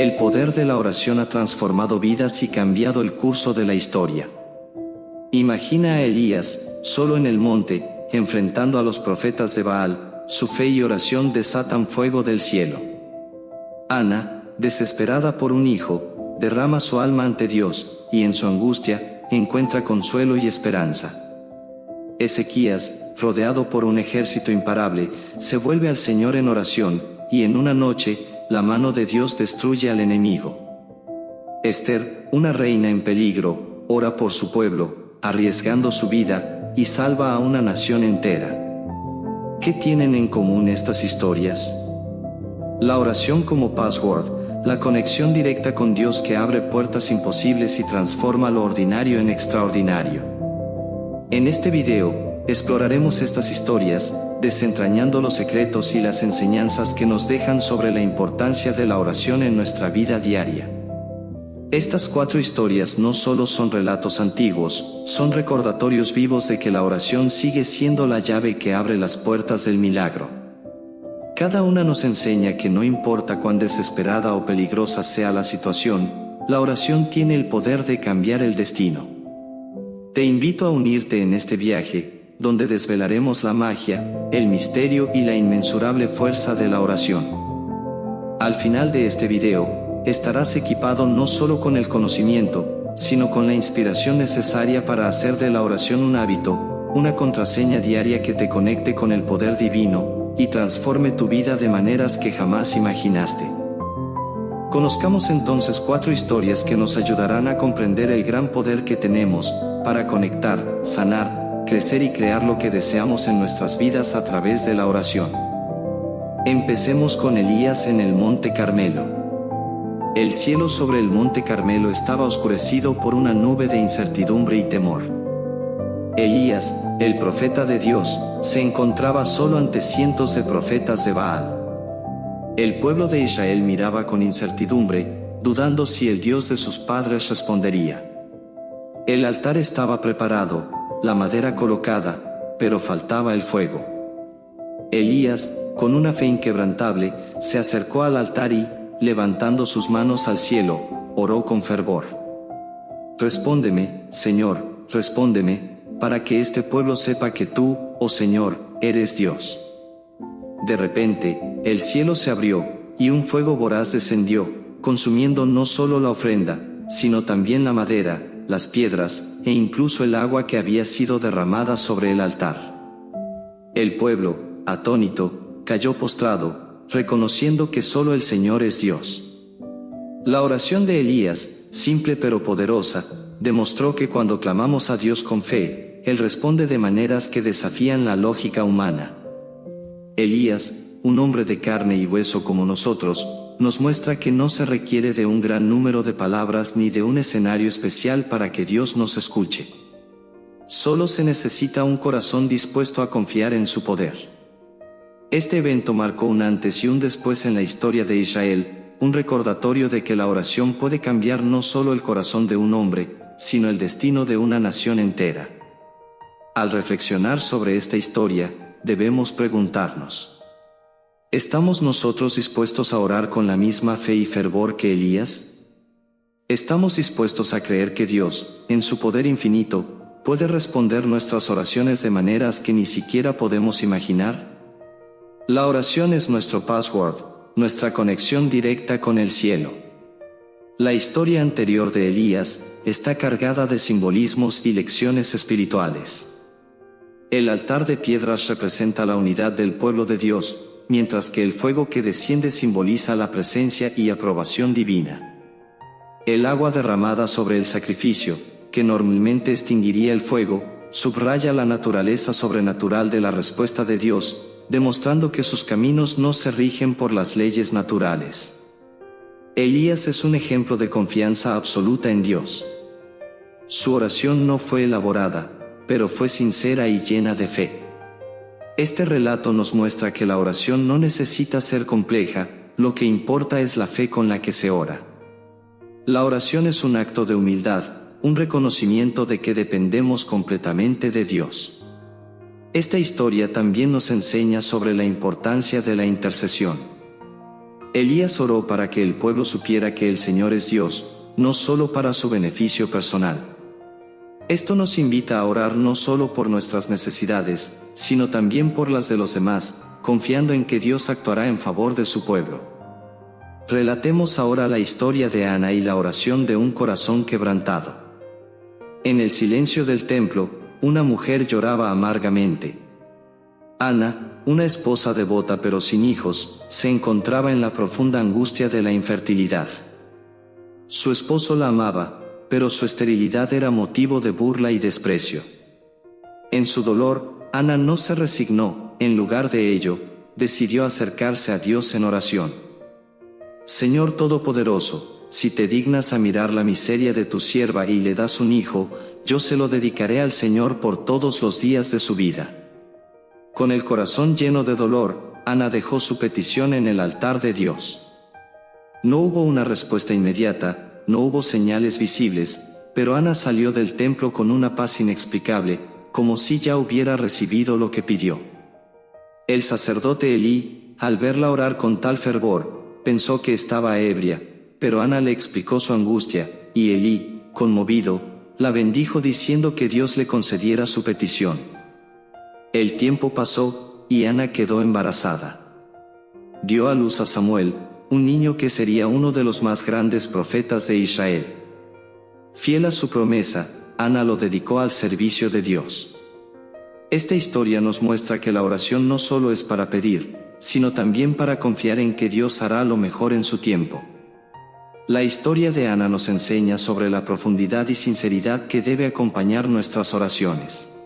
El poder de la oración ha transformado vidas y cambiado el curso de la historia. Imagina a Elías, solo en el monte, enfrentando a los profetas de Baal. Su fe y oración desatan fuego del cielo. Ana, desesperada por un hijo, derrama su alma ante Dios, y en su angustia, encuentra consuelo y esperanza. Ezequías, rodeado por un ejército imparable, se vuelve al Señor en oración, y en una noche, la mano de Dios destruye al enemigo. Esther, una reina en peligro, ora por su pueblo, arriesgando su vida, y salva a una nación entera. ¿Qué tienen en común estas historias? La oración como password, la conexión directa con Dios que abre puertas imposibles y transforma lo ordinario en extraordinario. En este video, exploraremos estas historias, desentrañando los secretos y las enseñanzas que nos dejan sobre la importancia de la oración en nuestra vida diaria. Estas 4 historias no solo son relatos antiguos, son recordatorios vivos de que la oración sigue siendo la llave que abre las puertas del milagro. Cada una nos enseña que no importa cuán desesperada o peligrosa sea la situación, la oración tiene el poder de cambiar el destino. Te invito a unirte en este viaje, donde desvelaremos la magia, el misterio y la inmensurable fuerza de la oración. Al final de este video, estarás equipado no solo con el conocimiento, sino con la inspiración necesaria para hacer de la oración un hábito, una contraseña diaria que te conecte con el poder divino, y transforme tu vida de maneras que jamás imaginaste. Conozcamos entonces 4 historias que nos ayudarán a comprender el gran poder que tenemos, para conectar, sanar, crecer y crear lo que deseamos en nuestras vidas a través de la oración. Empecemos con Elías en el Monte Carmelo. El cielo sobre el Monte Carmelo estaba oscurecido por una nube de incertidumbre y temor. Elías, el profeta de Dios, se encontraba solo ante cientos de profetas de Baal. El pueblo de Israel miraba con incertidumbre, dudando si el Dios de sus padres respondería. El altar estaba preparado, la madera colocada, pero faltaba el fuego. Elías, con una fe inquebrantable, se acercó al altar y, levantando sus manos al cielo, oró con fervor. Respóndeme, Señor, respóndeme, para que este pueblo sepa que tú, oh Señor, eres Dios. De repente, el cielo se abrió, y un fuego voraz descendió, consumiendo no solo la ofrenda, sino también la madera, las piedras, e incluso el agua que había sido derramada sobre el altar. El pueblo, atónito, cayó postrado, reconociendo que solo el Señor es Dios. La oración de Elías, simple pero poderosa, demostró que cuando clamamos a Dios con fe, Él responde de maneras que desafían la lógica humana. Elías, un hombre de carne y hueso como nosotros, nos muestra que no se requiere de un gran número de palabras ni de un escenario especial para que Dios nos escuche. Solo se necesita un corazón dispuesto a confiar en su poder. Este evento marcó un antes y un después en la historia de Israel, un recordatorio de que la oración puede cambiar no solo el corazón de un hombre, sino el destino de una nación entera. Al reflexionar sobre esta historia, debemos preguntarnos: ¿estamos nosotros dispuestos a orar con la misma fe y fervor que Elías? ¿Estamos dispuestos a creer que Dios, en su poder infinito, puede responder nuestras oraciones de maneras que ni siquiera podemos imaginar? La oración es nuestro password, nuestra conexión directa con el cielo. La historia anterior de Elías está cargada de simbolismos y lecciones espirituales. El altar de piedras representa la unidad del pueblo de Dios, mientras que el fuego que desciende simboliza la presencia y aprobación divina. El agua derramada sobre el sacrificio, que normalmente extinguiría el fuego, subraya la naturaleza sobrenatural de la respuesta de Dios, demostrando que sus caminos no se rigen por las leyes naturales. Elías es un ejemplo de confianza absoluta en Dios. Su oración no fue elaborada, pero fue sincera y llena de fe. Este relato nos muestra que la oración no necesita ser compleja, lo que importa es la fe con la que se ora. La oración es un acto de humildad, un reconocimiento de que dependemos completamente de Dios. Esta historia también nos enseña sobre la importancia de la intercesión. Elías oró para que el pueblo supiera que el Señor es Dios, no solo para su beneficio personal. Esto nos invita a orar no solo por nuestras necesidades, sino también por las de los demás, confiando en que Dios actuará en favor de su pueblo. Relatemos ahora la historia de Ana y la oración de un corazón quebrantado. En el silencio del templo, una mujer lloraba amargamente. Ana, una esposa devota pero sin hijos, se encontraba en la profunda angustia de la infertilidad. Su esposo la amaba, pero su esterilidad era motivo de burla y desprecio. En su dolor, Ana no se resignó, en lugar de ello, decidió acercarse a Dios en oración. Señor Todopoderoso, si te dignas a mirar la miseria de tu sierva y le das un hijo, yo se lo dedicaré al Señor por todos los días de su vida. Con el corazón lleno de dolor, Ana dejó su petición en el altar de Dios. No hubo una respuesta inmediata, no hubo señales visibles, pero Ana salió del templo con una paz inexplicable, como si ya hubiera recibido lo que pidió. El sacerdote Elí, al verla orar con tal fervor, pensó que estaba ebria, pero Ana le explicó su angustia, y Elí, conmovido, la bendijo diciendo que Dios le concediera su petición. El tiempo pasó, y Ana quedó embarazada. Dio a luz a Samuel, un niño que sería uno de los más grandes profetas de Israel. Fiel a su promesa, Ana lo dedicó al servicio de Dios. Esta historia nos muestra que la oración no solo es para pedir, sino también para confiar en que Dios hará lo mejor en su tiempo. La historia de Ana nos enseña sobre la profundidad y sinceridad que debe acompañar nuestras oraciones.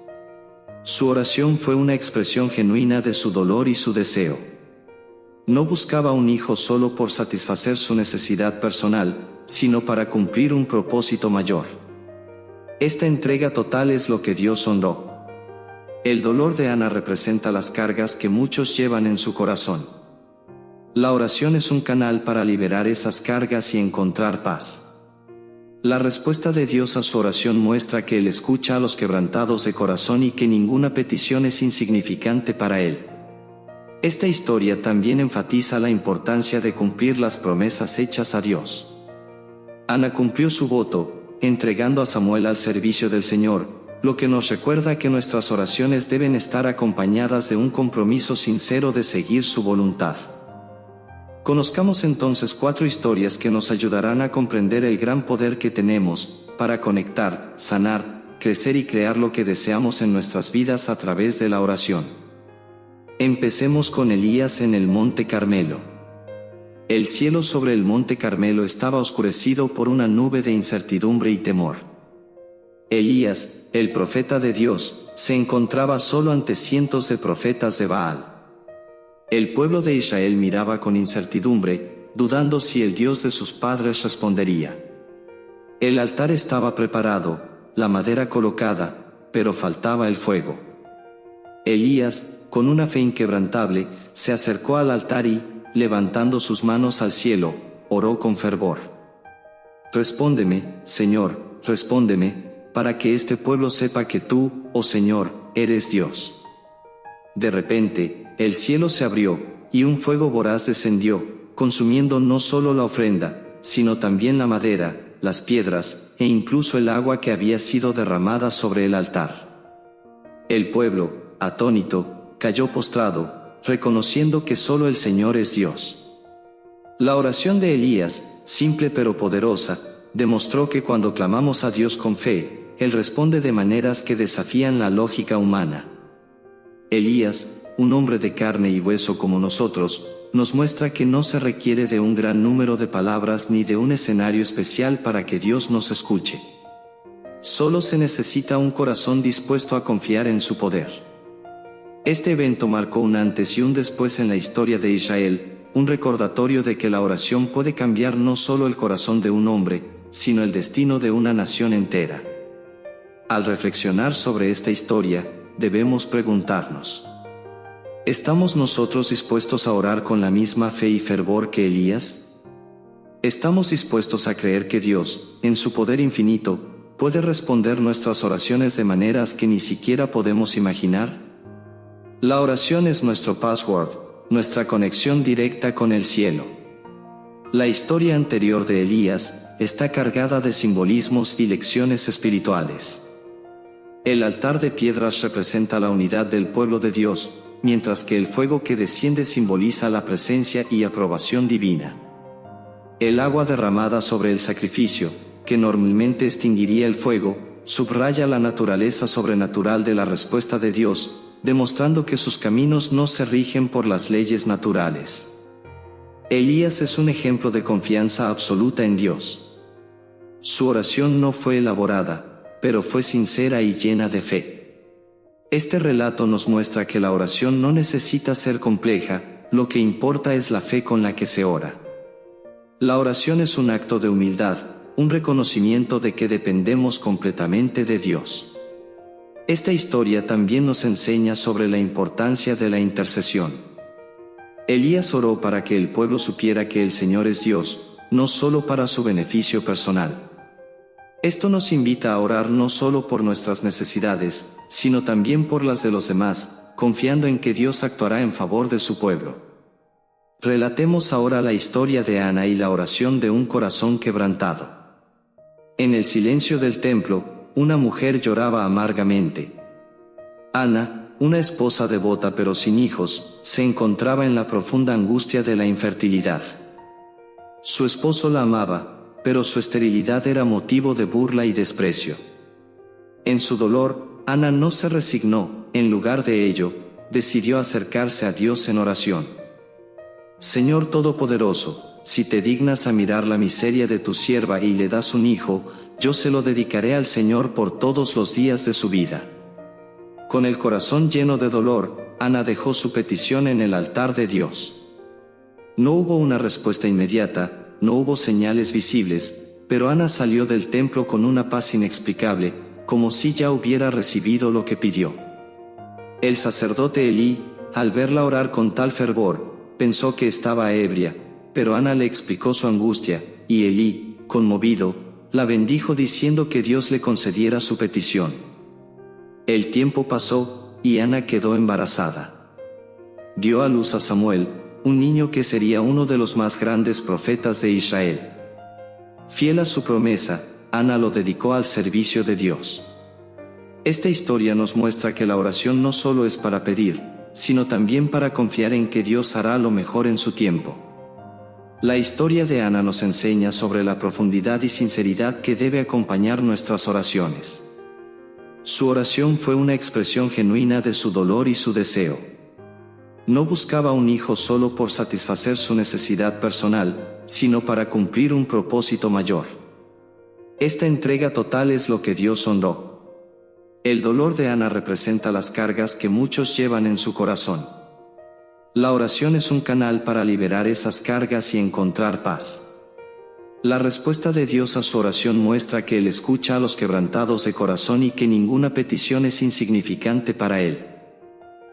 Su oración fue una expresión genuina de su dolor y su deseo. No buscaba un hijo solo por satisfacer su necesidad personal, sino para cumplir un propósito mayor. Esta entrega total es lo que Dios honró. El dolor de Ana representa las cargas que muchos llevan en su corazón. La oración es un canal para liberar esas cargas y encontrar paz. La respuesta de Dios a su oración muestra que Él escucha a los quebrantados de corazón y que ninguna petición es insignificante para Él. Esta historia también enfatiza la importancia de cumplir las promesas hechas a Dios. Ana cumplió su voto, entregando a Samuel al servicio del Señor, lo que nos recuerda que nuestras oraciones deben estar acompañadas de un compromiso sincero de seguir su voluntad. Conozcamos entonces 4 historias que nos ayudarán a comprender el gran poder que tenemos para conectar, sanar, crecer y crear lo que deseamos en nuestras vidas a través de la oración. Empecemos con Elías en el Monte Carmelo. El cielo sobre el Monte Carmelo estaba oscurecido por una nube de incertidumbre y temor. Elías, el profeta de Dios, se encontraba solo ante cientos de profetas de Baal. El pueblo de Israel miraba con incertidumbre, dudando si el Dios de sus padres respondería. El altar estaba preparado, la madera colocada, pero faltaba el fuego. Elías, con una fe inquebrantable, se acercó al altar y, levantando sus manos al cielo, oró con fervor. Respóndeme, Señor, respóndeme, para que este pueblo sepa que tú, oh Señor, eres Dios. De repente, el cielo se abrió, y un fuego voraz descendió, consumiendo no solo la ofrenda, sino también la madera, las piedras, e incluso el agua que había sido derramada sobre el altar. El pueblo, atónito, cayó postrado, reconociendo que solo el Señor es Dios. La oración de Elías, simple pero poderosa, demostró que cuando clamamos a Dios con fe, Él responde de maneras que desafían la lógica humana. Elías, un hombre de carne y hueso como nosotros, nos muestra que no se requiere de un gran número de palabras ni de un escenario especial para que Dios nos escuche. Solo se necesita un corazón dispuesto a confiar en su poder. Este evento marcó un antes y un después en la historia de Israel, un recordatorio de que la oración puede cambiar no solo el corazón de un hombre, sino el destino de una nación entera. Al reflexionar sobre esta historia, debemos preguntarnos: ¿estamos nosotros dispuestos a orar con la misma fe y fervor que Elías? ¿Estamos dispuestos a creer que Dios, en su poder infinito, puede responder nuestras oraciones de maneras que ni siquiera podemos imaginar? La oración es nuestro password, nuestra conexión directa con el cielo. La historia anterior de Elías está cargada de simbolismos y lecciones espirituales. El altar de piedras representa la unidad del pueblo de Dios, mientras que el fuego que desciende simboliza la presencia y aprobación divina. El agua derramada sobre el sacrificio, que normalmente extinguiría el fuego, subraya la naturaleza sobrenatural de la respuesta de Dios, demostrando que sus caminos no se rigen por las leyes naturales. Elías es un ejemplo de confianza absoluta en Dios. Su oración no fue elaborada, pero fue sincera y llena de fe. Este relato nos muestra que la oración no necesita ser compleja, lo que importa es la fe con la que se ora. La oración es un acto de humildad, un reconocimiento de que dependemos completamente de Dios. Esta historia también nos enseña sobre la importancia de la intercesión. Elías oró para que el pueblo supiera que el Señor es Dios, no solo para su beneficio personal. Esto nos invita a orar no solo por nuestras necesidades, sino también por las de los demás, confiando en que Dios actuará en favor de su pueblo. Relatemos ahora la historia de Ana y la oración de un corazón quebrantado. En el silencio del templo, una mujer lloraba amargamente. Ana, una esposa devota pero sin hijos, se encontraba en la profunda angustia de la infertilidad. Su esposo la amaba, pero su esterilidad era motivo de burla y desprecio. En su dolor, Ana no se resignó, en lugar de ello, decidió acercarse a Dios en oración. Señor Todopoderoso, si te dignas a mirar la miseria de tu sierva y le das un hijo, yo se lo dedicaré al Señor por todos los días de su vida. Con el corazón lleno de dolor, Ana dejó su petición en el altar de Dios. No hubo una respuesta inmediata, no hubo señales visibles, pero Ana salió del templo con una paz inexplicable, como si ya hubiera recibido lo que pidió. El sacerdote Elí, al verla orar con tal fervor, pensó que estaba ebria, pero Ana le explicó su angustia, y Elí, conmovido, la bendijo diciendo que Dios le concediera su petición. El tiempo pasó, y Ana quedó embarazada. Dio a luz a Samuel, un niño que sería uno de los más grandes profetas de Israel. Fiel a su promesa, Ana lo dedicó al servicio de Dios. Esta historia nos muestra que la oración no solo es para pedir, sino también para confiar en que Dios hará lo mejor en su tiempo. La historia de Ana nos enseña sobre la profundidad y sinceridad que debe acompañar nuestras oraciones. Su oración fue una expresión genuina de su dolor y su deseo. No buscaba un hijo solo por satisfacer su necesidad personal, sino para cumplir un propósito mayor. Esta entrega total es lo que Dios honró. El dolor de Ana representa las cargas que muchos llevan en su corazón. La oración es un canal para liberar esas cargas y encontrar paz. La respuesta de Dios a su oración muestra que Él escucha a los quebrantados de corazón y que ninguna petición es insignificante para Él.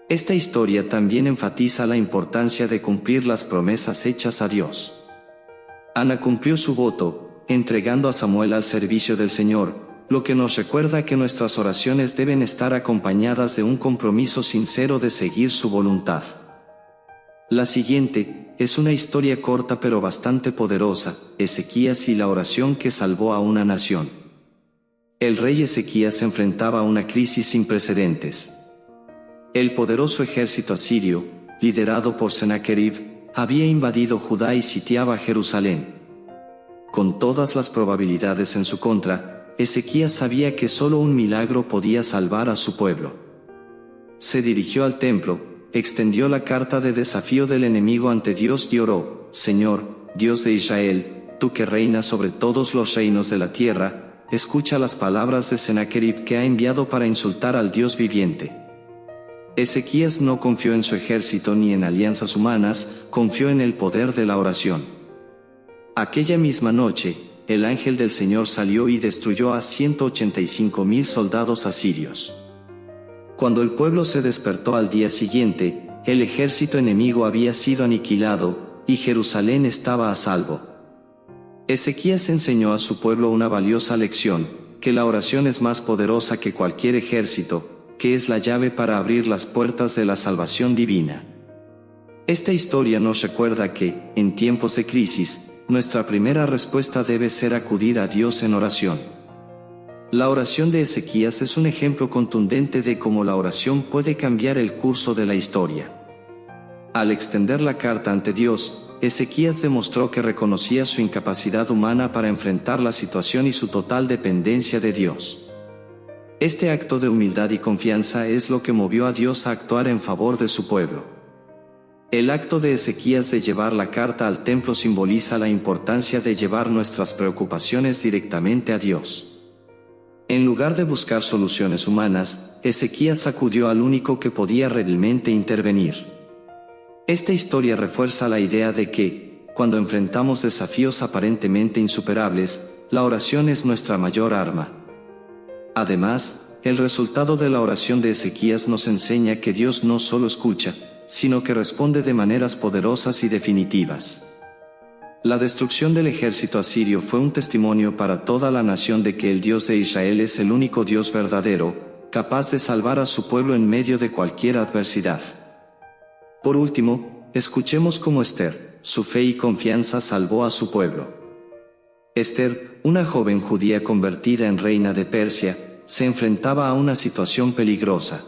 Esta historia también enfatiza la importancia de cumplir las promesas hechas a Dios. Ana cumplió su voto, entregando a Samuel al servicio del Señor, lo que nos recuerda que nuestras oraciones deben estar acompañadas de un compromiso sincero de seguir su voluntad. La siguiente es una historia corta pero bastante poderosa, Ezequías y la oración que salvó a una nación. El rey Ezequías enfrentaba a una crisis sin precedentes. El poderoso ejército asirio, liderado por Sennacherib, había invadido Judá y sitiaba Jerusalén. Con todas las probabilidades en su contra, Ezequías sabía que solo un milagro podía salvar a su pueblo. Se dirigió al templo, extendió la carta de desafío del enemigo ante Dios y oró: Señor, Dios de Israel, tú que reinas sobre todos los reinos de la tierra, escucha las palabras de Sennacherib que ha enviado para insultar al Dios viviente. Ezequías no confió en su ejército ni en alianzas humanas, confió en el poder de la oración. Aquella misma noche, el ángel del Señor salió y destruyó a 185,000 soldados asirios. Cuando el pueblo se despertó al día siguiente, el ejército enemigo había sido aniquilado, y Jerusalén estaba a salvo. Ezequías enseñó a su pueblo una valiosa lección, que la oración es más poderosa que cualquier ejército, que es la llave para abrir las puertas de la salvación divina. Esta historia nos recuerda que, en tiempos de crisis, nuestra primera respuesta debe ser acudir a Dios en oración. La oración de Ezequías es un ejemplo contundente de cómo la oración puede cambiar el curso de la historia. Al extender la carta ante Dios, Ezequías demostró que reconocía su incapacidad humana para enfrentar la situación y su total dependencia de Dios. Este acto de humildad y confianza es lo que movió a Dios a actuar en favor de su pueblo. El acto de Ezequías de llevar la carta al templo simboliza la importancia de llevar nuestras preocupaciones directamente a Dios. En lugar de buscar soluciones humanas, Ezequías acudió al único que podía realmente intervenir. Esta historia refuerza la idea de que, cuando enfrentamos desafíos aparentemente insuperables, la oración es nuestra mayor arma. Además, el resultado de la oración de Ezequías nos enseña que Dios no solo escucha, sino que responde de maneras poderosas y definitivas. La destrucción del ejército asirio fue un testimonio para toda la nación de que el Dios de Israel es el único Dios verdadero, capaz de salvar a su pueblo en medio de cualquier adversidad. Por último, escuchemos cómo Esther, su fe y confianza salvó a su pueblo. Esther, una joven judía convertida en reina de Persia, se enfrentaba a una situación peligrosa.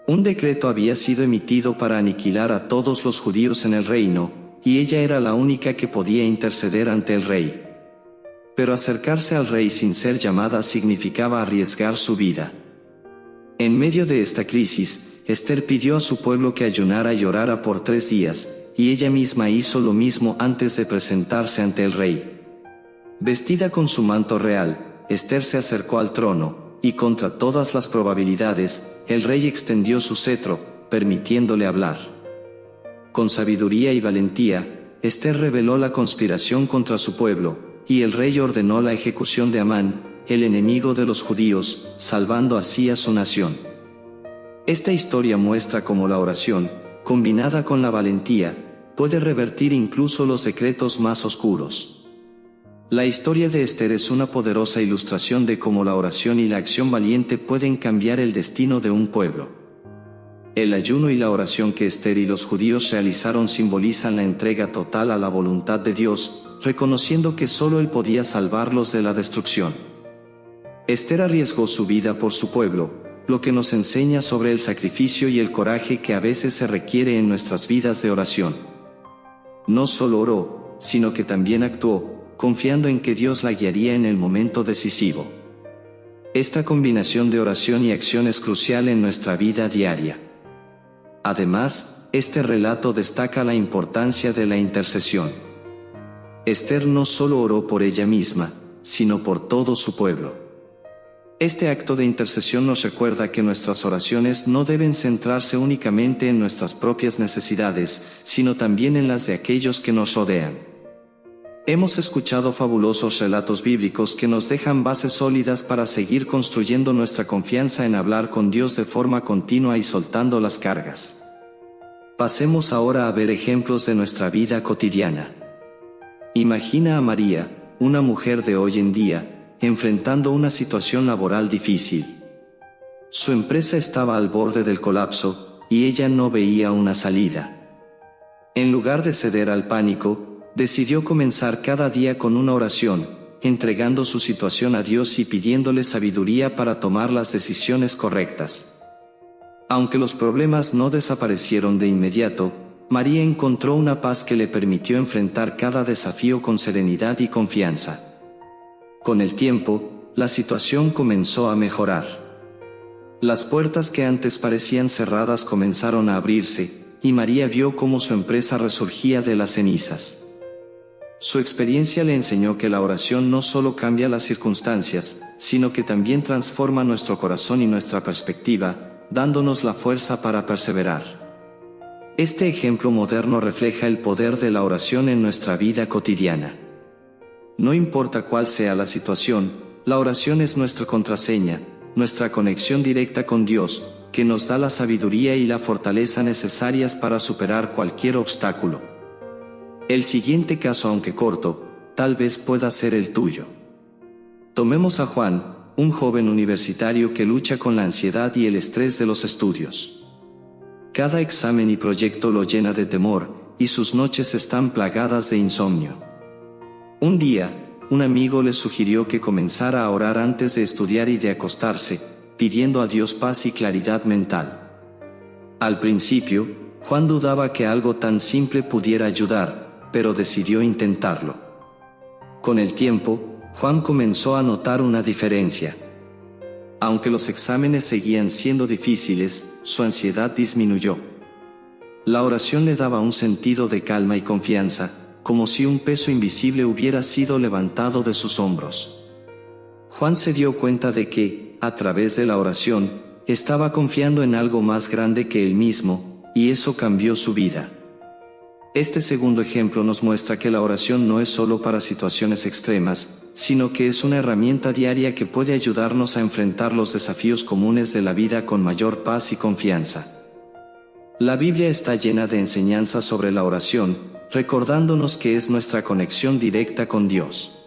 Un decreto había sido emitido para aniquilar a todos los judíos en el reino, y ella era la única que podía interceder ante el rey. Pero acercarse al rey sin ser llamada significaba arriesgar su vida. En medio de esta crisis, Esther pidió a su pueblo que ayunara y orara por 3 días, y ella misma hizo lo mismo antes de presentarse ante el rey. Vestida con su manto real, Esther se acercó al trono, y contra todas las probabilidades, el rey extendió su cetro, permitiéndole hablar. Con sabiduría y valentía, Esther reveló la conspiración contra su pueblo, y el rey ordenó la ejecución de Amán, el enemigo de los judíos, salvando así a su nación. Esta historia muestra cómo la oración, combinada con la valentía, puede revertir incluso los decretos más oscuros. La historia de Esther es una poderosa ilustración de cómo la oración y la acción valiente pueden cambiar el destino de un pueblo. El ayuno y la oración que Esther y los judíos realizaron simbolizan la entrega total a la voluntad de Dios, reconociendo que solo Él podía salvarlos de la destrucción. Esther arriesgó su vida por su pueblo, lo que nos enseña sobre el sacrificio y el coraje que a veces se requiere en nuestras vidas de oración. No solo oró, sino que también actuó, confiando en que Dios la guiaría en el momento decisivo. Esta combinación de oración y acción es crucial en nuestra vida diaria. Además, este relato destaca la importancia de la intercesión. Esther no solo oró por ella misma, sino por todo su pueblo. Este acto de intercesión nos recuerda que nuestras oraciones no deben centrarse únicamente en nuestras propias necesidades, sino también en las de aquellos que nos rodean. Hemos escuchado fabulosos relatos bíblicos que nos dejan bases sólidas para seguir construyendo nuestra confianza en hablar con Dios de forma continua y soltando las cargas. Pasemos ahora a ver ejemplos de nuestra vida cotidiana. Imagina a María, una mujer de hoy en día, enfrentando una situación laboral difícil. Su empresa estaba al borde del colapso, y ella no veía una salida. En lugar de ceder al pánico, decidió comenzar cada día con una oración, entregando su situación a Dios y pidiéndole sabiduría para tomar las decisiones correctas. Aunque los problemas no desaparecieron de inmediato, María encontró una paz que le permitió enfrentar cada desafío con serenidad y confianza. Con el tiempo, la situación comenzó a mejorar. Las puertas que antes parecían cerradas comenzaron a abrirse, y María vio cómo su empresa resurgía de las cenizas. Su experiencia le enseñó que la oración no solo cambia las circunstancias, sino que también transforma nuestro corazón y nuestra perspectiva, dándonos la fuerza para perseverar. Este ejemplo moderno refleja el poder de la oración en nuestra vida cotidiana. No importa cuál sea la situación, la oración es nuestra contraseña, nuestra conexión directa con Dios, que nos da la sabiduría y la fortaleza necesarias para superar cualquier obstáculo. El siguiente caso, aunque corto, tal vez pueda ser el tuyo. Tomemos a Juan, un joven universitario que lucha con la ansiedad y el estrés de los estudios. Cada examen y proyecto lo llena de temor, y sus noches están plagadas de insomnio. Un día, un amigo le sugirió que comenzara a orar antes de estudiar y de acostarse, pidiendo a Dios paz y claridad mental. Al principio, Juan dudaba que algo tan simple pudiera ayudar, pero decidió intentarlo. Con el tiempo, Juan comenzó a notar una diferencia. Aunque los exámenes seguían siendo difíciles, su ansiedad disminuyó. La oración le daba un sentido de calma y confianza, como si un peso invisible hubiera sido levantado de sus hombros. Juan se dio cuenta de que, a través de la oración, estaba confiando en algo más grande que él mismo, y eso cambió su vida. Este segundo ejemplo nos muestra que la oración no es solo para situaciones extremas, sino que es una herramienta diaria que puede ayudarnos a enfrentar los desafíos comunes de la vida con mayor paz y confianza. La Biblia está llena de enseñanzas sobre la oración, recordándonos que es nuestra conexión directa con Dios.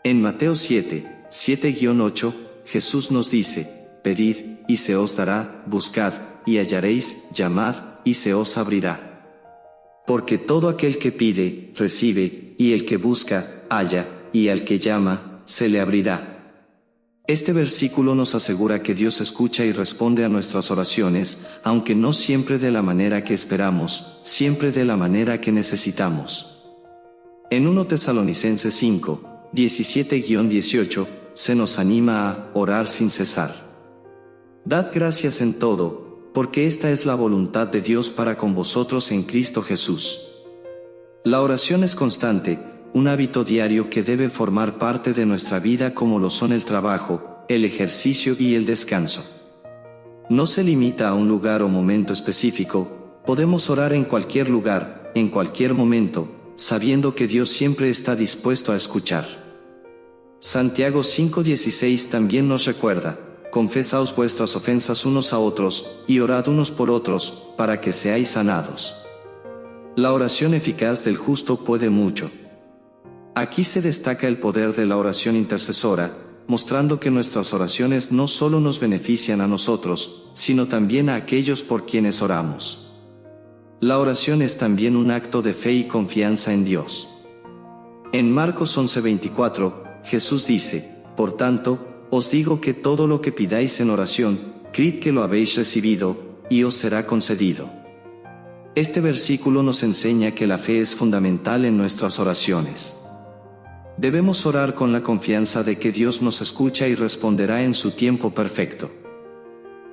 En Mateo 7:8, Jesús nos dice: pedid, y se os dará; buscad, y hallaréis; llamad, y se os abrirá. Porque todo aquel que pide, recibe, y el que busca, halla, y al que llama, se le abrirá. Este versículo nos asegura que Dios escucha y responde a nuestras oraciones, aunque no siempre de la manera que esperamos, siempre de la manera que necesitamos. En 1 Tesalonicenses 5:17-18, se nos anima a orar sin cesar. Dad gracias en todo, porque esta es la voluntad de Dios para con vosotros en Cristo Jesús. La oración es constante, un hábito diario que debe formar parte de nuestra vida como lo son el trabajo, el ejercicio y el descanso. No se limita a un lugar o momento específico, podemos orar en cualquier lugar, en cualquier momento, sabiendo que Dios siempre está dispuesto a escuchar. Santiago 5:16 también nos recuerda: confesaos vuestras ofensas unos a otros, y orad unos por otros, para que seáis sanados. La oración eficaz del justo puede mucho. Aquí se destaca el poder de la oración intercesora, mostrando que nuestras oraciones no solo nos benefician a nosotros, sino también a aquellos por quienes oramos. La oración es también un acto de fe y confianza en Dios. En Marcos 11:24, Jesús dice: por tanto, os digo que todo lo que pidáis en oración, creed que lo habéis recibido, y os será concedido. Este versículo nos enseña que la fe es fundamental en nuestras oraciones. Debemos orar con la confianza de que Dios nos escucha y responderá en su tiempo perfecto.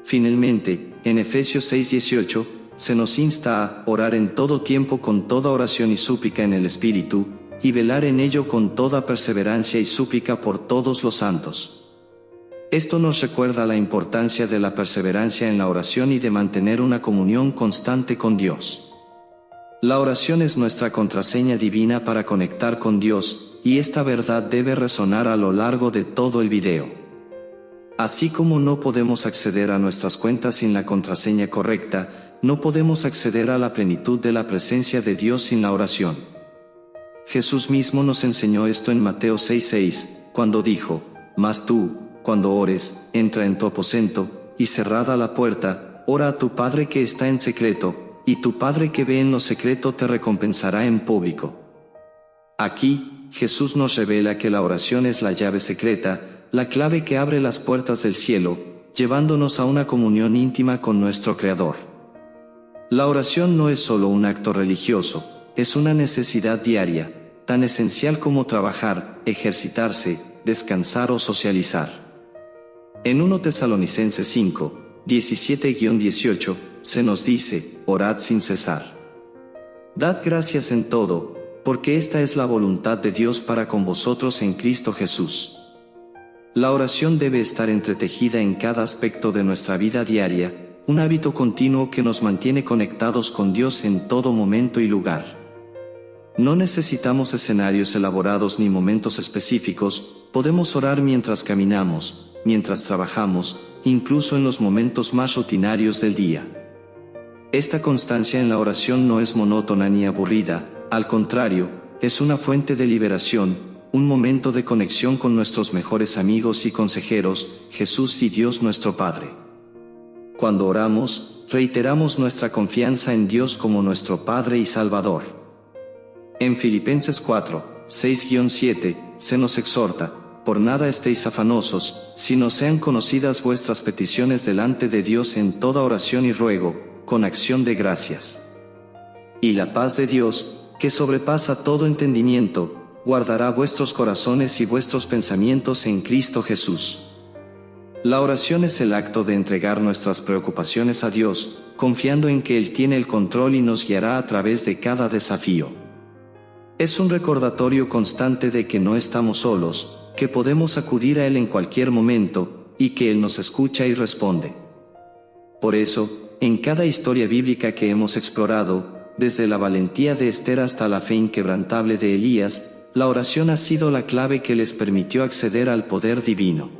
Finalmente, en Efesios 6:18, se nos insta a orar en todo tiempo con toda oración y súplica en el Espíritu, y velar en ello con toda perseverancia y súplica por todos los santos. Esto nos recuerda la importancia de la perseverancia en la oración y de mantener una comunión constante con Dios. La oración es nuestra contraseña divina para conectar con Dios, y esta verdad debe resonar a lo largo de todo el video. Así como no podemos acceder a nuestras cuentas sin la contraseña correcta, no podemos acceder a la plenitud de la presencia de Dios sin la oración. Jesús mismo nos enseñó esto en Mateo 6:6, cuando dijo: mas tú, cuando ores, entra en tu aposento, y cerrada la puerta, ora a tu Padre que está en secreto, y tu Padre que ve en lo secreto te recompensará en público. Aquí, Jesús nos revela que la oración es la llave secreta, la clave que abre las puertas del cielo, llevándonos a una comunión íntima con nuestro Creador. La oración no es solo un acto religioso, es una necesidad diaria, tan esencial como trabajar, ejercitarse, descansar o socializar. En 1 Tesalonicenses 5:17-18, se nos dice: orad sin cesar. Dad gracias en todo, porque esta es la voluntad de Dios para con vosotros en Cristo Jesús. La oración debe estar entretejida en cada aspecto de nuestra vida diaria, un hábito continuo que nos mantiene conectados con Dios en todo momento y lugar. No necesitamos escenarios elaborados ni momentos específicos, podemos orar mientras caminamos, mientras trabajamos, incluso en los momentos más rutinarios del día. Esta constancia en la oración no es monótona ni aburrida, al contrario, es una fuente de liberación, un momento de conexión con nuestros mejores amigos y consejeros, Jesús y Dios nuestro Padre. Cuando oramos, reiteramos nuestra confianza en Dios como nuestro Padre y Salvador. En Filipenses 4, 6-7, se nos exhorta: por nada estéis afanosos, sino sean conocidas vuestras peticiones delante de Dios en toda oración y ruego, con acción de gracias. Y la paz de Dios, que sobrepasa todo entendimiento, guardará vuestros corazones y vuestros pensamientos en Cristo Jesús. La oración es el acto de entregar nuestras preocupaciones a Dios, confiando en que Él tiene el control y nos guiará a través de cada desafío. Es un recordatorio constante de que no estamos solos, que podemos acudir a Él en cualquier momento, y que Él nos escucha y responde. Por eso, en cada historia bíblica que hemos explorado, desde la valentía de Esther hasta la fe inquebrantable de Elías, la oración ha sido la clave que les permitió acceder al poder divino.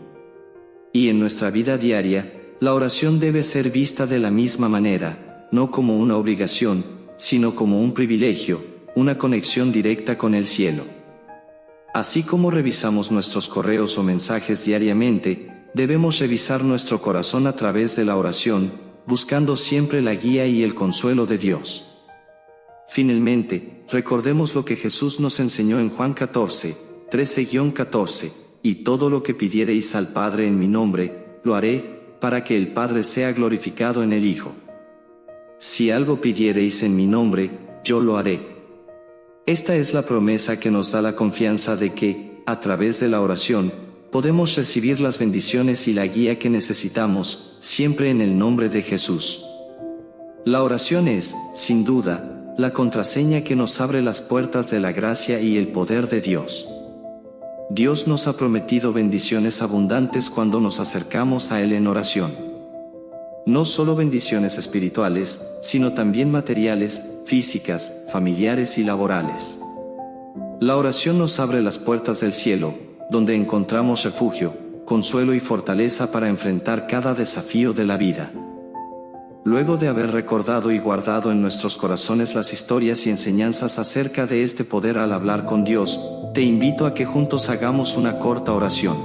Y en nuestra vida diaria, la oración debe ser vista de la misma manera, no como una obligación, sino como un privilegio, una conexión directa con el cielo. Así como revisamos nuestros correos o mensajes diariamente, debemos revisar nuestro corazón a través de la oración, buscando siempre la guía y el consuelo de Dios. Finalmente, recordemos lo que Jesús nos enseñó en Juan 14, 13-14, y todo lo que pidiereis al Padre en mi nombre, lo haré, para que el Padre sea glorificado en el Hijo. Si algo pidiereis en mi nombre, yo lo haré. Esta es la promesa que nos da la confianza de que, a través de la oración, podemos recibir las bendiciones y la guía que necesitamos, siempre en el nombre de Jesús. La oración es, sin duda, la contraseña que nos abre las puertas de la gracia y el poder de Dios. Dios nos ha prometido bendiciones abundantes cuando nos acercamos a Él en oración. No solo bendiciones espirituales, sino también materiales, físicas, familiares y laborales. La oración nos abre las puertas del cielo, donde encontramos refugio, consuelo y fortaleza para enfrentar cada desafío de la vida. Luego de haber recordado y guardado en nuestros corazones las historias y enseñanzas acerca de este poder al hablar con Dios, te invito a que juntos hagamos una corta oración.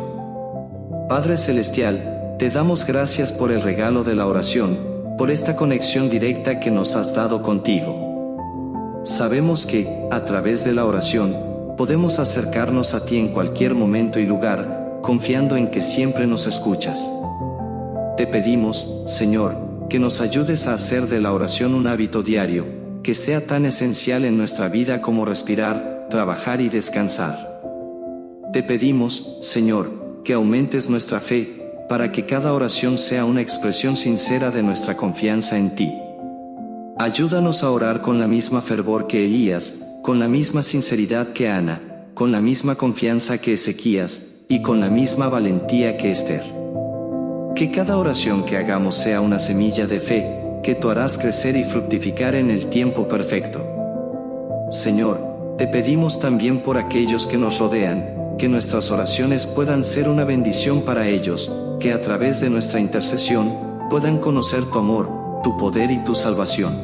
Padre Celestial, te damos gracias por el regalo de la oración, por esta conexión directa que nos has dado contigo. Sabemos que, a través de la oración, podemos acercarnos a ti en cualquier momento y lugar, confiando en que siempre nos escuchas. Te pedimos, Señor, que nos ayudes a hacer de la oración un hábito diario, que sea tan esencial en nuestra vida como respirar, trabajar y descansar. Te pedimos, Señor, que aumentes nuestra fe, para que cada oración sea una expresión sincera de nuestra confianza en ti. Ayúdanos a orar con la misma fervor que Elías, con la misma sinceridad que Ana, con la misma confianza que Ezequías, y con la misma valentía que Esther. Que cada oración que hagamos sea una semilla de fe, que tú harás crecer y fructificar en el tiempo perfecto. Señor, te pedimos también por aquellos que nos rodean, que nuestras oraciones puedan ser una bendición para ellos, que a través de nuestra intercesión, puedan conocer tu amor, tu poder y tu salvación.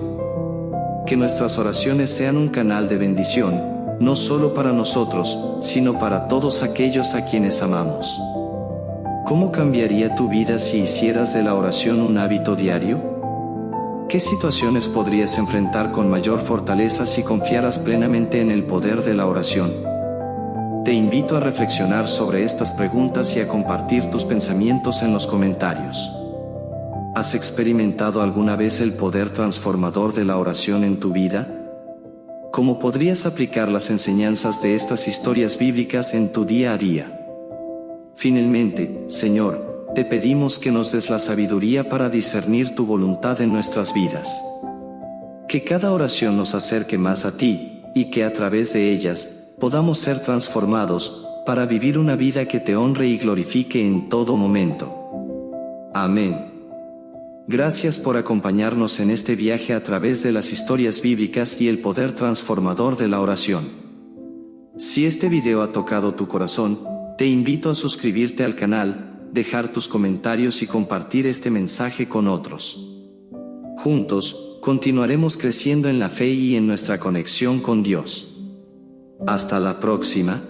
Que nuestras oraciones sean un canal de bendición, no solo para nosotros, sino para todos aquellos a quienes amamos. ¿Cómo cambiaría tu vida si hicieras de la oración un hábito diario? ¿Qué situaciones podrías enfrentar con mayor fortaleza si confiaras plenamente en el poder de la oración? Te invito a reflexionar sobre estas preguntas y a compartir tus pensamientos en los comentarios. ¿Has experimentado alguna vez el poder transformador de la oración en tu vida? ¿Cómo podrías aplicar las enseñanzas de estas historias bíblicas en tu día a día? Finalmente, Señor, te pedimos que nos des la sabiduría para discernir tu voluntad en nuestras vidas. Que cada oración nos acerque más a ti, y que a través de ellas, podamos ser transformados, para vivir una vida que te honre y glorifique en todo momento. Amén. Gracias por acompañarnos en este viaje a través de las historias bíblicas y el poder transformador de la oración. Si este video ha tocado tu corazón, te invito a suscribirte al canal, dejar tus comentarios y compartir este mensaje con otros. Juntos, continuaremos creciendo en la fe y en nuestra conexión con Dios. Hasta la próxima.